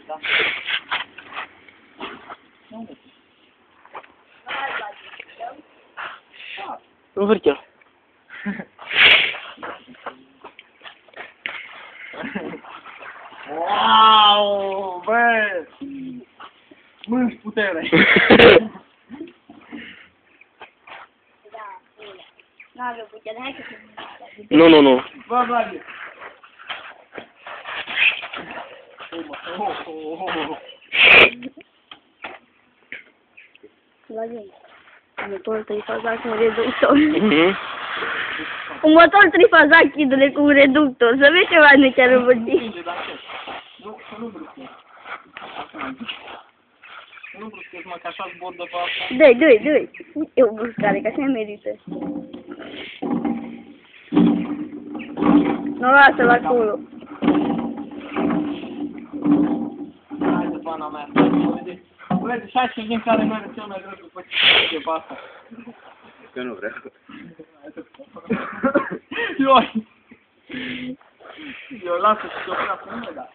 Da. Învârte-l. Wow, bă! Mânci putere! N-avem putere, hai că se Nu, nu, nu. Bă, Vlad! Vladimir, motorul trifazac cu un reductor. Mhm. Un motor trifazac, chidule, cu un reductor. Să vezi ceva ne chiar învârti. Nu, nu bruscă. Nu bruscă, mă, că așa zbor de pe asta. Dă-i. E o bruscare, că așa merită. Nu, lasă-l acolo. Hai de pana mea. Vezi, 16 din care merge cel mai greu după ce pe asta. Eu nu vreau. Eu lasă și te oprea pe mine, da.